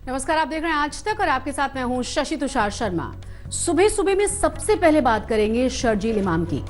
नमस्कार, आप देख रहे हैं आज तक और आपके साथ मैं हूं शशि तुषार शर्मा। सुबह सुबह में सबसे पहले बात करेंगे शर्जील इमाम की।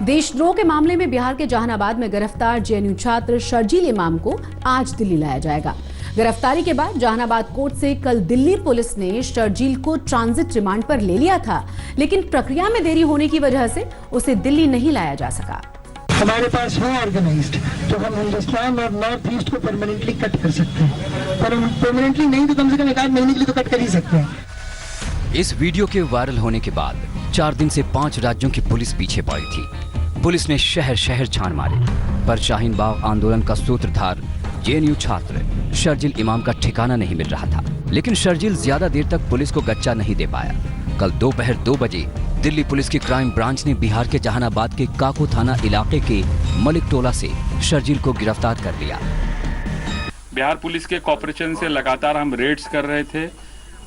देशद्रोह के मामले में बिहार के जहानाबाद में गिरफ्तार जेएनयू छात्र शर्जील इमाम को आज दिल्ली लाया जाएगा। गिरफ्तारी के बाद जहानाबाद कोर्ट से कल दिल्ली पुलिस ने शर्जील को ट्रांजिट रिमांड पर ले लिया था, लेकिन प्रक्रिया में देरी होने की वजह से उसे दिल्ली नहीं लाया जा सका। हमारे पास है ऑर्गेनाइज्ड, तो हम हिंदुस्तान और नॉर्थ ईस्ट को परमानेंटली कट कर सकते हैं, पर परमानेंटली नहीं तो कम से कम 1 महीने के लिए तो कट कर ही सकते हैं। इस वीडियो के वायरल होने के बाद 4 दिन से 5 राज्यों की पुलिस पीछे पड़ी थी। पुलिस ने शहर शहर छान मारे, पर शाहीन बाग आंदोलन का सूत्रधार जेएनयू छात्र शर्जील इमाम का ठिकाना नहीं मिल रहा था। लेकिन शर्जील ज्यादा देर तक पुलिस को गच्चा नहीं दे पाया। कल दोपहर 2 बजे दिल्ली पुलिस की क्राइम ब्रांच ने बिहार के जहानाबाद के काको थाना इलाके के मलिक टोला से शर्जील को गिरफ्तार कर लिया। बिहार पुलिस के कॉपरेशन से लगातार हम रेड्स कर रहे थे।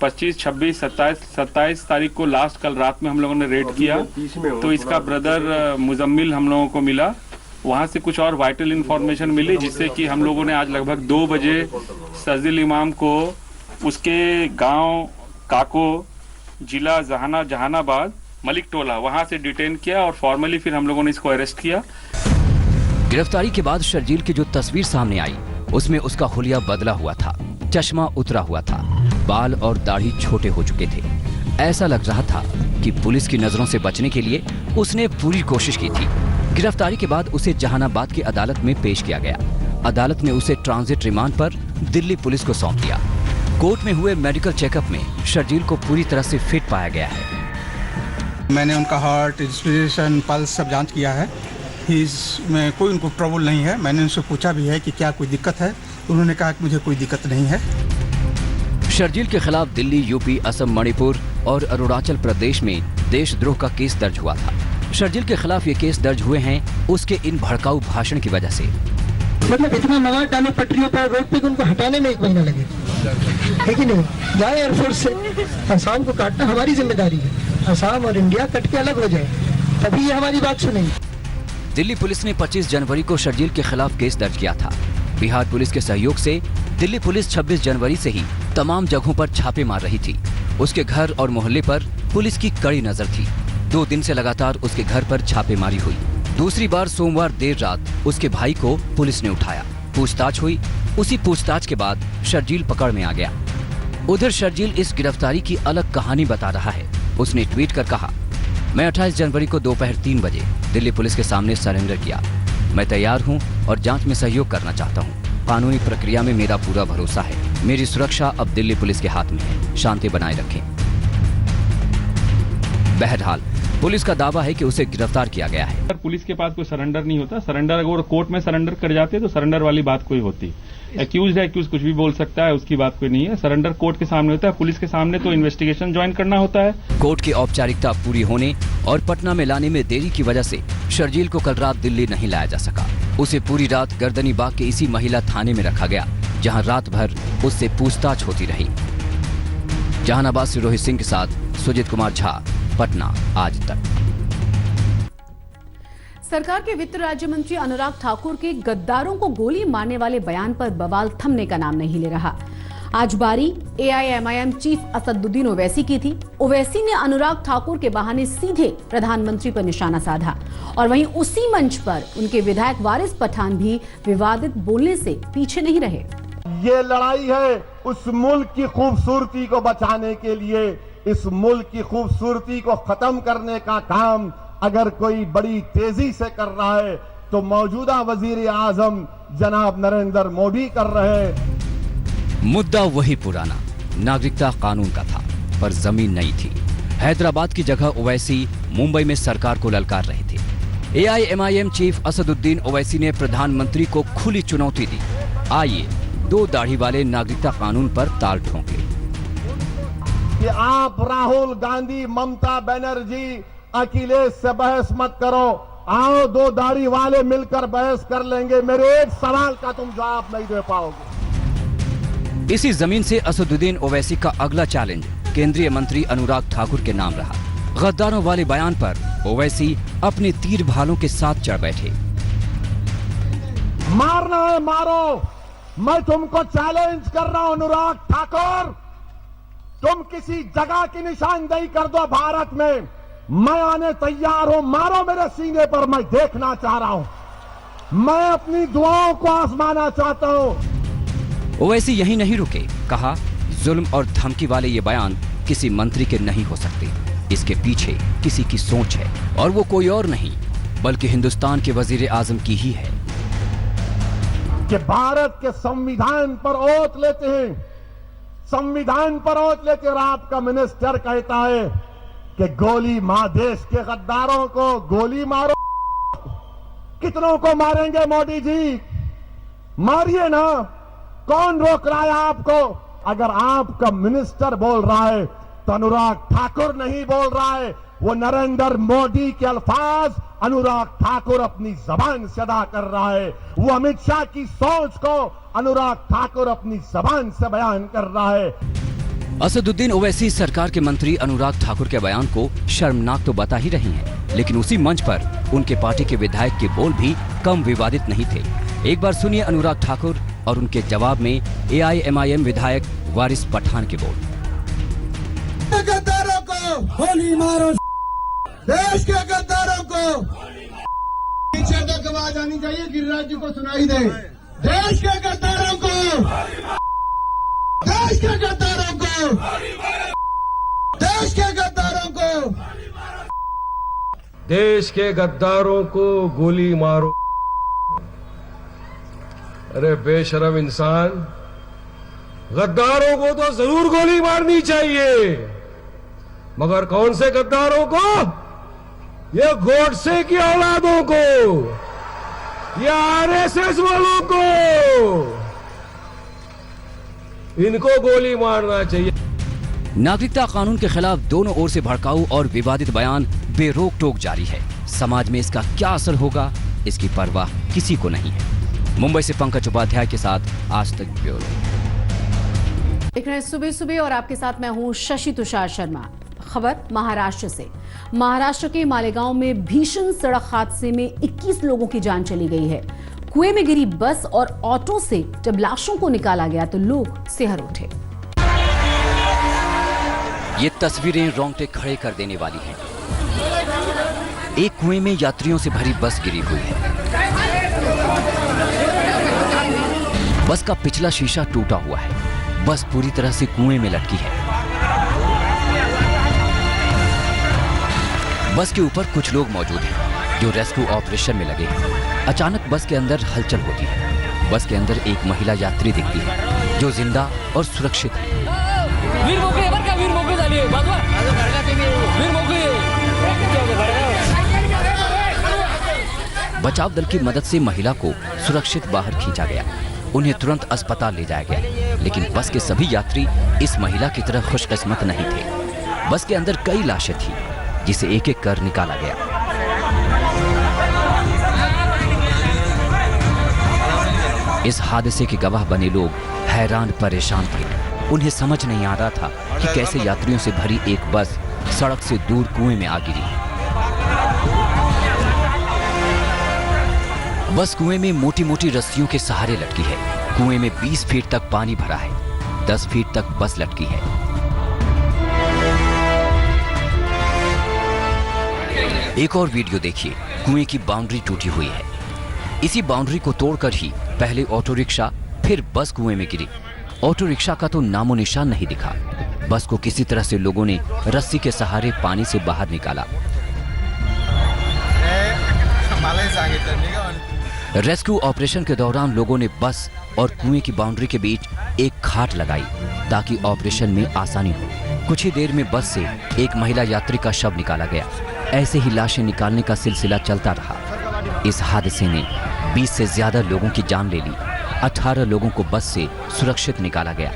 25, 26, 27 तारीख को लास्ट कल रात में हम लोगों ने रेड किया, तो इसका ब्रदर मुजम्मिल हम लोगों को मिला। वहां से कुछ और वाइटल इंफॉर्मेशन मिली, जिससे कि हम लोगों ने आज लगभग 2 बजे शर्जील इमाम को उसके गांव काको, जिला जहानाबाद, मलिक टोला, वहां से डिटेन किया और फॉर्मली फिर हम लोगों ने इसको अरेस्ट किया। गिरफ्तारी के बाद शर्जील की जो तस्वीर सामने आई, उसमें उसका हुलिया बदला हुआ था, चश्मा उतरा हुआ था, बाल और दाढ़ी छोटे हो चुके थे। ऐसा लग रहा था कि पुलिस की नजरों से बचने के लिए उसने पूरी कोशिश की थी। गिरफ्तारी के बाद उसे जहानाबाद की अदालत में पेश किया गया। अदालत ने उसे ट्रांजिट रिमांड पर दिल्ली पुलिस को सौंप दिया। कोर्ट में हुए मेडिकल चेकअप में शर्जील को पूरी तरह से फिट पाया गया है। मैंने उनका हार्ट, रेस्पिरेशन, पल्स सब जांच किया है। में कोई उनको ट्रबल नहीं है। मैंने उनसे पूछा भी है कि क्या कोई दिक्कत है, उन्होंने कहा कि मुझे कोई दिक्कत नहीं है। शर्जील के खिलाफ दिल्ली, यूपी, असम, मणिपुर और अरुणाचल प्रदेश में देशद्रोह का केस दर्ज हुआ था। शर्जील के खिलाफ ये केस दर्ज हुए हैं उसके इन भड़काऊ भाषण की वजह से। मतलब इतना मवाद डाले पटरियों पर, रोड पे, उनको हटाने में 1 महीना लगे, है कि नहीं? जाए एयरफोर्स से असम को काटना हमारी जिम्मेदारी है। असम और इंडिया कट के अलग हो जाए, तभी ये हमारी बात सुनेंगे। दिल्ली पुलिस ने 25 जनवरी को शर्जील के खिलाफ केस दर्ज किया था। बिहार पुलिस के सहयोग से दिल्ली पुलिस 26 जनवरी से ही तमाम जगहों पर छापे मार रही थी। उसके घर और मोहल्ले पर पुलिस की कड़ी नजर थी। 2 दिन से लगातार उसके घर पर छापेमारी हुई। दूसरी बार सोमवार देर रात उसके भाई को पुलिस ने उठाया, पूछताछ हुई। उसी पूछताछ के बाद शर्जील पकड़ में आ गया। उधर शर्जील इस गिरफ्तारी की अलग कहानी बता रहा है। उसने ट्वीट कर कहा, मैं 28 जनवरी को दोपहर 3 बजे दिल्ली पुलिस के सामने सरेंडर किया। मैं तैयार हूं और जांच में सहयोग करना चाहता हूं। कानूनी प्रक्रिया में मेरा पूरा भरोसा है। मेरी सुरक्षा अब दिल्ली पुलिस के हाथ में है। शांति बनाए रखें। बहरहाल पुलिस का दावा है कि उसे गिरफ्तार किया गया है। पुलिस के पास कोई सरेंडर नहीं होता। सरेंडर अगर कोर्ट में सरेंडर कर जाते तो सरेंडर वाली बात कोई होती। एक्यूज है, एक्यूज कुछ भी बोल सकता है, उसकी बात कोई नहीं है। सरेंडर कोर्ट के सामने होता है। पुलिस के सामने तो इन्वेस्टिगेशन ज्वाइन करना होता है। कोर्ट की औपचारिकता पूरी होने और पटना में लाने में देरी की वजह से शर्जील को कल रात दिल्ली नहीं लाया जा सका। उसे पूरी रात गर्दनी बाग के इसी महिला थाने में रखा गया, जहां रात भर उससे पूछताछ होती रही। जहानाबाद से रोहित सिंह के साथ सुजीत कुमार झा, पटना, आज तक। सरकार के वित्त राज्य मंत्री अनुराग ठाकुर के गद्दारों को गोली मारने वाले बयान पर बवाल थमने का नाम नहीं ले रहा। आज बारी एआईएमआईएम चीफ असदुद्दीन ओवैसी की थी। ओवैसी ने अनुराग ठाकुर के बहाने सीधे प्रधानमंत्री पर निशाना साधा और वहीं उसी मंच पर उनके विधायक वारिस पठान भी विवादित बोलने से पीछे नहीं रहे। ये लड़ाई है उस मुल्क की खूबसूरती को बचाने के लिए। इस मुल्क की खूबसूरती को खत्म करने का काम अगर कोई बड़ी तेजी से कर रहा है तो मौजूदा वजीर आजम जनाब नरेंद्र मोदी कर रहे हैं। मुद्दा वही पुराना नागरिकता कानून का था, पर जमीन नहीं थी। हैदराबाद की जगह ओवैसी मुंबई में सरकार को ललकार रहे थे। एआईएमआईएम चीफ असदुद्दीन ओवैसी ने प्रधानमंत्री को खुली चुनौती दी। आइए 2 दाढ़ी वाले नागरिकता कानून पर ताल ठोंके। कि आप राहुल गांधी, ममता बनर्जी, अखिलेश से बहस मत करो, आओ 2 दाढ़ी वाले मिलकर बहस कर लेंगे। मेरे एक सवाल का तुम जवाब नहीं दे पाओगे। इसी जमीन से असदुद्दीन ओवैसी का अगला चैलेंज केंद्रीय मंत्री अनुराग ठाकुर के नाम रहा। गद्दारों वाले बयान पर ओवैसी अपने तीर भालों के साथ चढ़ बैठे। मारना है मारो, मैं तुमको चैलेंज कर रहा हूं अनुराग ठाकुर, तुम किसी जगह की निशानदेही कर दो भारत में, मैं आने तैयार हूं, मारो मेरे सीने पर, मैं देखना चाह रहा हूं, मैं अपनी दुआओं को आजमाना चाहता हूं। ओवैसी यहीं नहीं रुके, कहा जुल्म और धमकी वाले ये बयान किसी मंत्री के नहीं हो सकते, इसके पीछे किसी की सोच है और वो कोई और नहीं बल्कि हिंदुस्तान के वजीर आजम की ही है। कि भारत के संविधान पर ओथ लेते हैं, संविधान पर ओथ लेकर आपका मिनिस्टर कहता है कि गोली मार, देश के गद्दारों को गोली मारो। कितनों को मारेंगे मोदी जी? मारिए ना, कौन रोक रहा है आपको? अगर आपका मिनिस्टर बोल रहा है तो अनुराग ठाकुर नहीं बोल रहा है, वो नरेंद्र मोदी के अल्फाज अनुराग ठाकुर अपनी जबान से अदा कर रहा है, वो अमित शाह की सोच को अनुराग ठाकुर अपनी जबान से बयान कर रहा है। असदुद्दीन ओवैसी सरकार के मंत्री अनुराग ठाकुर के बयान को शर्मनाक तो बता ही रही हैं, लेकिन उसी मंच पर उनके पार्टी के विधायक के बोल भी कम विवादित नहीं थे। एक बार सुनिए अनुराग ठाकुर और उनके जवाब में AIMIM विधायक वारिस पठान के बोल। गद्दारों को गोली मारो, देश के गद्दारों को पीछे तक आवाज आनी चाहिए, गिरिराज जी को सुनाई दे। देश के गद्दारों को, देश के गद्दारों को, देश के गद्दारों को, देश के गद्दारों को गोली मारो। अरे बेशरम इंसान, गद्दारों को तो जरूर गोली मारनी चाहिए, मगर कौन से गद्दारों को? ये गोडसे की औलादों को, ये RSS वालों को, इनको गोली मारना चाहिए। नागरिकता कानून के खिलाफ दोनों ओर से भड़काऊ और विवादित बयान बेरोक टोक जारी है। समाज में इसका क्या असर होगा, इसकी परवाह किसी को नहीं है। मुंबई से पंकज उपाध्याय के साथ आज तक ब्यूरो। देख रहे हैं सुबह सुबह और आपके साथ मैं हूं शशि तुषार शर्मा। खबर महाराष्ट्र से। महाराष्ट्र के मालेगांव में भीषण सड़क हादसे में 21 लोगों की जान चली गई है। कुएं में गिरी बस और ऑटो से जब लाशों को निकाला गया तो लोग सिहर उठे। ये तस्वीरें रोंगटे खड़े कर देने वाली हैं। एक कुएं में यात्रियों से भरी बस गिरी हुई है। बस का पिछला शीशा टूटा हुआ है। बस पूरी तरह से कुएं में लटकी है। बस के ऊपर कुछ लोग मौजूद हैं जो रेस्क्यू ऑपरेशन में लगे हैं। अचानक बस के अंदर हलचल होती है। बस के अंदर एक महिला यात्री दिखती है जो जिंदा और सुरक्षित है। बचाव दल की मदद से महिला को सुरक्षित बाहर खींचा गया। उन्हें तुरंत अस्पताल ले जाया गया, लेकिन बस के सभी यात्री इस महिला की तरह खुशकिस्मत नहीं थे। बस के अंदर कई लाशें थी जिसे एक एक कर निकाला गया। इस हादसे के गवाह बने लोग हैरान परेशान थे। उन्हें समझ नहीं आ रहा था कि कैसे यात्रियों से भरी एक बस सड़क से दूर कुएं में आ गिरी। बस कुएं में मोटी मोटी रस्सियों के सहारे लटकी है। कुएं में 20 फीट तक पानी भरा है। 10 फीट तक बस लटकी है। एक और वीडियो देखिए। कुएं की बाउंड्री टूटी हुई है। इसी बाउंड्री को तोड़कर ही पहले ऑटो रिक्शा फिर बस कुएं में गिरी। ऑटो रिक्शा का तो नामो निशान नहीं दिखा। बस को किसी तरह से लोगों ने रस्सी के सहारे पानी से बाहर निकाला। रेस्क्यू ऑपरेशन के दौरान लोगों ने बस और कुएं की बाउंड्री के बीच एक खाट लगाई ताकि ऑपरेशन में आसानी हो। कुछ ही देर में बस से एक महिला यात्री का शव निकाला गया। ऐसे ही लाशें निकालने का सिलसिला चलता रहा। इस हादसे ने 20 से ज्यादा लोगों की जान ले ली। 18 लोगों को बस से सुरक्षित निकाला गया।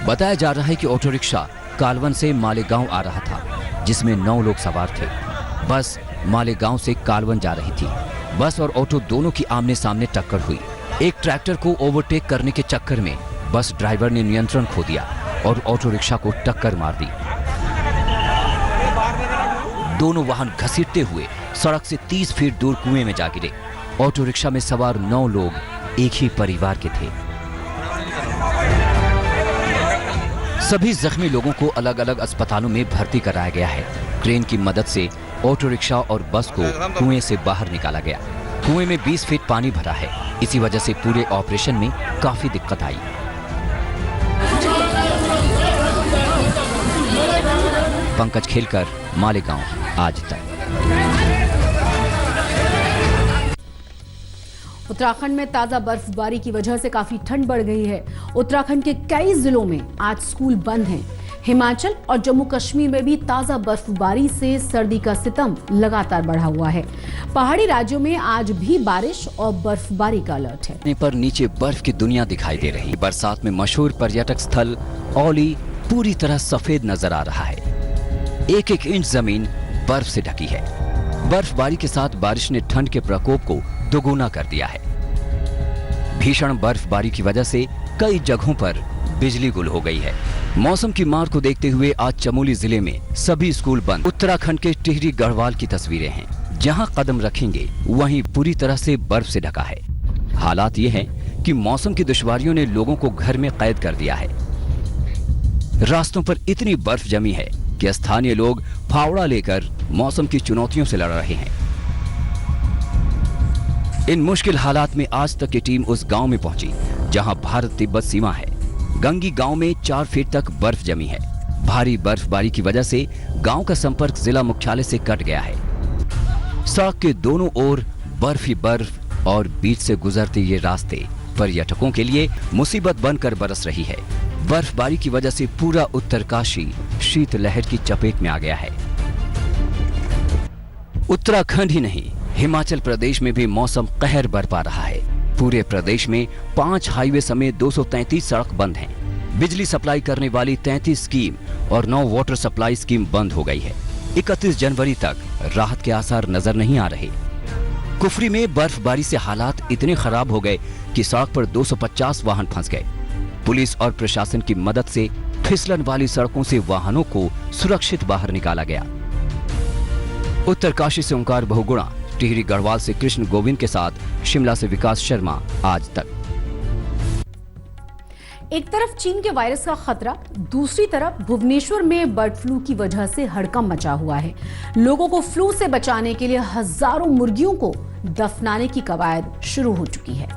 बताया जा रहा है कि ऑटो रिक्शा कालवन से मालेगांव आ रहा था, जिसमें 9 लोग सवार थे। बस मालेगांव से कालवन जा रही थी। बस और ऑटो दोनों की आमने सामने टक्कर हुई। एक ट्रैक्टर को ओवरटेक करने के चक्कर में बस ड्राइवर ने नियंत्रण खो दिया और ऑटो रिक्शा को टक्कर मार दी। दोनों वाहन घसीटते हुए सड़क से 30 फीट दूर कुएं में जा गिरे। ऑटो रिक्शा में सवार 9 लोग एक ही परिवार के थे। सभी जख्मी लोगों को अलग अलग अस्पतालों में भर्ती कराया गया है। क्रेन की मदद से ऑटो रिक्शा और बस को कुएं से बाहर निकाला गया। कुएं में 20 फीट पानी भरा है। इसी वजह से पूरे ऑपरेशन में काफी दिक्कत आई। पंकज खेलकर, मालेगांव, आज तक। उत्तराखंड में ताजा बर्फबारी की वजह से काफी ठंड बढ़ गई है। उत्तराखंड के कई जिलों में आज स्कूल बंद हैं। हिमाचल और जम्मू कश्मीर में भी ताजा बर्फबारी से सर्दी का सितम लगातार बढ़ा हुआ है। पहाड़ी राज्यों में आज भी बारिश और बर्फबारी का अलर्ट है। पर नीचे बर्फ की दुनिया दिखाई दे रही है। बरसात में मशहूर पर्यटक स्थल औली पूरी तरह सफेद नजर आ रहा है। एक एक इंच जमीन बर्फ से ढकी है। बर्फबारी के साथ बारिश ने ठंड के प्रकोप को दोगुना कर दिया है। भीषण बर्फबारी की वजह से कई जगहों पर बिजली गुल हो गई है। मौसम की मार को देखते हुए आज चमोली जिले में सभी स्कूल बंद। उत्तराखंड के टिहरी गढ़वाल की तस्वीरें हैं। जहां कदम रखेंगे वहीं पूरी तरह से बर्फ से ढका है। हालात ये हैं कि मौसम की दुश्वारियों ने लोगों को घर में कैद कर दिया है। रास्तों पर इतनी बर्फ जमी है कि स्थानीय लोग फावड़ा लेकर मौसम की चुनौतियों से लड़ रहे हैं। इन मुश्किल हालात में आज तक की टीम उस गांव में पहुंची जहां भारत तिब्बत सीमा है। गंगी गांव में 4 फीट तक बर्फ जमी है। भारी बर्फबारी की वजह से गांव का संपर्क जिला मुख्यालय से कट गया है। सड़क के दोनों ओर बर्फ ही बर्फ और बीच से गुजरते ये रास्ते पर्यटकों के लिए मुसीबत बनकर बरस रही है। बर्फबारी की वजह से पूरा उत्तरकाशी शीतलहर की चपेट में आ गया है। उत्तराखंड ही नहीं, हिमाचल प्रदेश में भी मौसम कहर बरपा रहा है। पूरे प्रदेश में 5 हाईवे समेत 233 सड़क बंद हैं। बिजली सप्लाई करने वाली 33 स्कीम और 9 वाटर सप्लाई स्कीम बंद हो गई है। 31 जनवरी तक राहत के आसार नजर नहीं आ रहे। कुफरी में बर्फबारी से हालात इतने खराब हो गए कि सड़क पर 250 वाहन फंस गए। पुलिस और प्रशासन की मदद से फिसलन वाली सड़कों से वाहनों को सुरक्षित बाहर निकाला गया। उत्तरकाशी से ओंकार बहुगुणा, टिहरी गढ़वाल से कृष्ण गोविंद के साथ शिमला से विकास शर्मा, आज तक। एक तरफ चीन के वायरस का खतरा, दूसरी तरफ भुवनेश्वर में बर्ड फ्लू की वजह से हड़कंप मचा हुआ है। लोगों को फ्लू से बचाने के लिए हजारों मुर्गियों को दफनाने की कवायद शुरू हो चुकी है।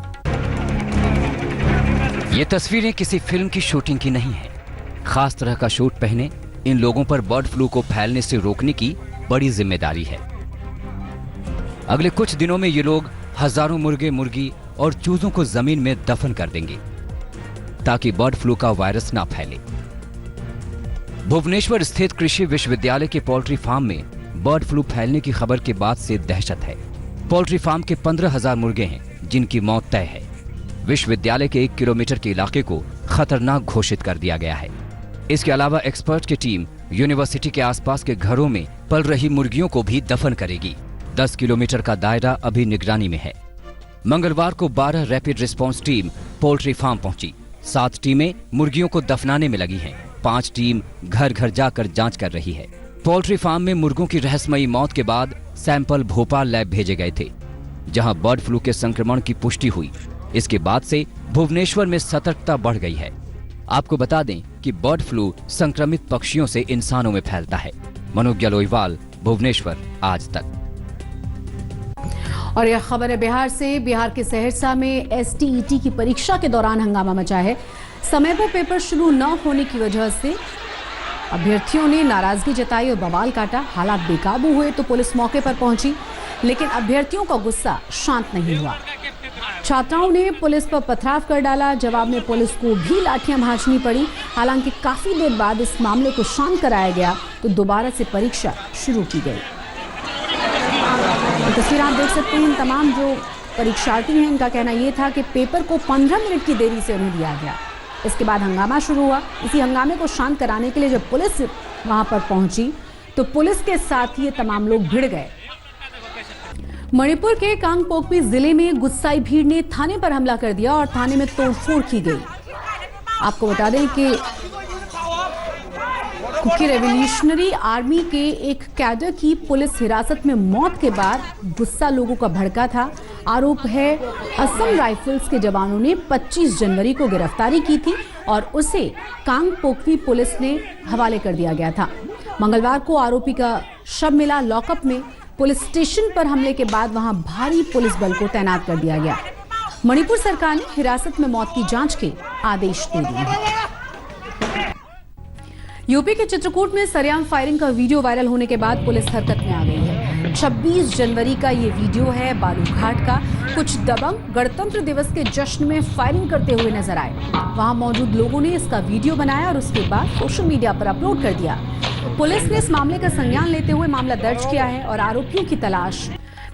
ये तस्वीरें किसी फिल्म की शूटिंग की नहीं है। खास तरह का सूट पहने इन लोगों पर बर्ड फ्लू को फैलने से रोकने की बड़ी जिम्मेदारी है। अगले कुछ दिनों में ये लोग हजारों मुर्गे, मुर्गी और चूजों को जमीन में दफन कर देंगे ताकि बर्ड फ्लू का वायरस ना फैले। भुवनेश्वर स्थित कृषि विश्वविद्यालय के पोल्ट्री फार्म में बर्ड फ्लू फैलने की खबर के बाद से दहशत है। पोल्ट्री फार्म के 15,000 मुर्गे हैं जिनकी मौत तय है। विश्वविद्यालय के 1 किलोमीटर के इलाके को खतरनाक घोषित कर दिया गया है। इसके अलावा एक्सपर्ट की टीम यूनिवर्सिटी के आसपास के घरों में पल रही मुर्गियों को भी दफन करेगी। 10 किलोमीटर का दायरा अभी निगरानी में है। मंगलवार को 12 rapid response team poultry farm पहुंची। 7 टीमें मुर्गियों को दफनाने में लगी हैं। 5 टीम घर घर जाकर जांच कर रही है। पोल्ट्री फार्म में मुर्गों की रहस्यमयी मौत के बाद सैंपल भोपाल लैब भेजे गए थे, जहां बर्ड फ्लू के संक्रमण की पुष्टि हुई। इसके बाद से भुवनेश्वर में सतर्कता बढ़ गई है। आपको बता दें कि बर्ड फ्लू संक्रमित पक्षियों से इंसानों में फैलता है। मनोज्ञा लोईवाल, भुवनेश्वर, आज तक। और यह खबर है बिहार से। बिहार के सहरसा में STET की परीक्षा के दौरान हंगामा मचा है। समय पर पेपर शुरू न होने की वजह से अभ्यर्थियों ने नाराजगी जताई और बवाल काटा। हालात बेकाबू हुए तो पुलिस मौके पर पहुंची, लेकिन अभ्यर्थियों का गुस्सा शांत नहीं हुआ। छात्राओं ने पुलिस पर पथराव कर डाला। जवाब में पुलिस को भी लाठियां भांजनी पड़ी। हालांकि काफी देर बाद इस मामले को शांत कराया गया तो दोबारा से परीक्षा शुरू की गई। तस्वीर आप देख सकते हैं। तमाम जो परीक्षार्थी हैं इनका कहना यह था कि पेपर को 15 मिनट की देरी से उन्हें दिया गया। इसके बाद हंगामा शुरू हुआ। इसी हंगामे को शांत कराने के लिए जब पुलिस वहां पर पहुंची तो पुलिस के साथ ये तमाम लोग भिड़ गए। मणिपुर के कांगपोकपी जिले में गुस्साई भीड़ ने थाने पर हमला कर दिया और थाने में तोड़फोड़ की गई। आपको बता दें कि क्योंकि रेवोल्यूशनरी आर्मी के एक कैडर की पुलिस हिरासत में मौत के बाद गुस्सा लोगों का भड़का था। आरोप है असम राइफल्स के जवानों ने 25 जनवरी को गिरफ्तारी की थी और उसे कांगपोकपी पुलिस ने हवाले कर दिया गया था। मंगलवार को आरोपी का शव मिला लॉकअप में। पुलिस स्टेशन पर हमले के बाद वहां भारी पुलिस बल को तैनात कर दिया गया। मणिपुर सरकार ने हिरासत में मौत की जांच के आदेश दे दिए हैं। यूपी के चित्रकूट में सरेआम फायरिंग का वीडियो वायरल होने के बाद पुलिस हरकत में आ गई है। 26 जनवरी का ये वीडियो है बालूघाट का। कुछ दबंग गणतंत्र दिवस के जश्न में फायरिंग करते हुए नजर आए। वहां मौजूद लोगों ने इसका वीडियो बनाया और उसके बाद सोशल मीडिया पर अपलोड कर दिया। पुलिस ने इस मामले का संज्ञान लेते हुए मामला दर्ज किया है और आरोपियों की तलाश।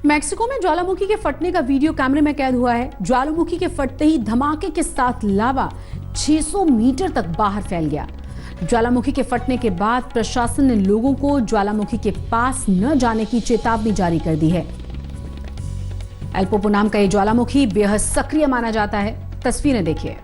मैक्सिको में ज्वालामुखी के फटने का वीडियो कैमरे में कैद हुआ है। ज्वालामुखी के फटते ही धमाके के साथ लावा 600 मीटर तक बाहर फैल गया। ज्वालामुखी के फटने के बाद प्रशासन ने लोगों को ज्वालामुखी के पास न जाने की चेतावनी जारी कर दी है। एल्पोपो नाम का ये ज्वालामुखी बेहद सक्रिय माना जाता है। तस्वीरें देखिए।